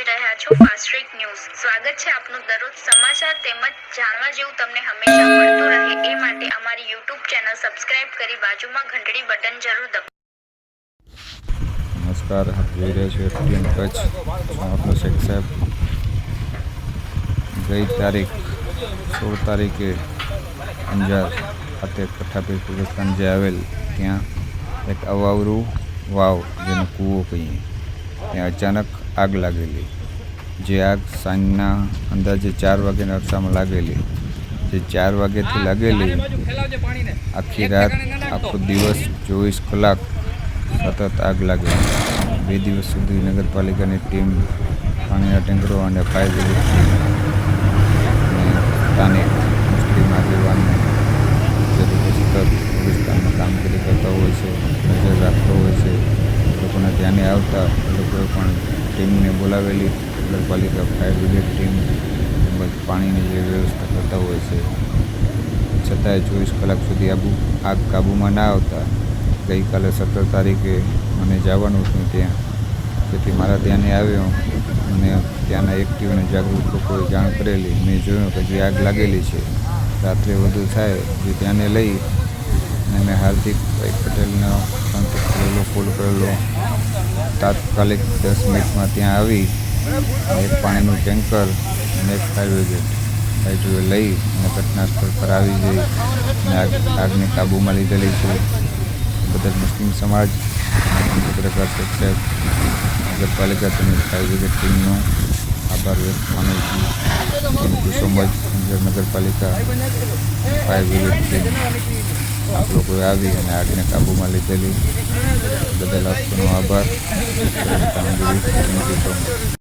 જોઈ રહ્યા છો ફાસ્ટ ટ્રેક ન્યૂઝ। સ્વાગત છે આપનું દરરોજ સમાચાર તેમજ જાણવા જેવું તમને હંમેશા મળતું રહે એ માટે અમારી YouTube ચેનલ સબસ્ક્રાઇબ કરી બાજુમાં ઘંટડી બટન જરૂર દબાવો। નમસ્કાર, આપ જોઈ રહ્યા છો એફટીએન કચ્છ। હું આપનો શેખ સાહેબ। ગઈ તારીખ 16 તારીખે અંજાર ખાતે પઠાપી કબ્રસ્તાન જે આવેલ ત્યાં એક અવાવરું વાવ જેને કૂવો કહીએ ત્યાં અચાનક આગ લાગેલી। જે આગ સાંજના અંદાજે 4 વાગ્યાના અરસામાં લાગેલી। જે 4 વાગ્યાથી લાગેલી આખી રાત આખો દિવસ 24 કલાક સતત આગ લાગેલી। 2 દિવસ સુધી નગરપાલિકાની ટીમ, પાણીના ટેન્કરો અને ફાયર બ્રિગેડ ટીમ અને સ્થાનિક મુસ્લિમ આગેવાનને તરીકે સતત કબ્રસ્તાનમાં કામગીરી કરતા હોય છે, નજર રાખતો હોય છે। લોકોને ધ્યાને આવતા એ લોકોએ પણ ટીમને બોલાવેલી। નગરપાલિકા ફાયર બ્રિગેડ ટીમ તેમજ પાણીની જે વ્યવસ્થા કરતા હોય છે, છતાંય 24 કલાક સુધી આગ કાબૂમાં ના આવતા ગઈકાલે 17 તારીખે મને જવાનું હતું ત્યાં, જેથી મારા ધ્યાને આવ્યો અને ત્યાંના એક્ટિવ અને જાગૃત લોકોએ જાણ કરેલી। મેં જોયું કે જે આગ લાગેલી છે, રાત્રે વધુ થાય જે ધ્યાને લઈ અને મેં હાર્દિકભાઈ પટેલનો કોન્ટેક્ટ કરેલો, કોલ કરેલો। તાત્કાલિક 10 મિનિટમાં ત્યાં આવી એક પાણીનું ટેન્કર અને એક ફાયર બ્રિગેડ લઈ અને ઘટના સ્થળ પર આવી જઈ અને આગને કાબૂમાં લીધેલી છે। બધા મુસ્લિમ સમાજ અને પત્રકાર શેખ સાહેબ, નગરપાલિકા તેમજ ફાયર બ્રિગેડ ટીમનો આભાર વ્યક્ત માનું છું। Thank you so much. નગરપાલિકા ફાયર બ્રિગેડ ટીમ આપ લોકોએ આવી અને આગને કાબૂમાં લીધેલી, બદલ આપનો આભાર। કામગીરી થેન્ક યુ સો મચ।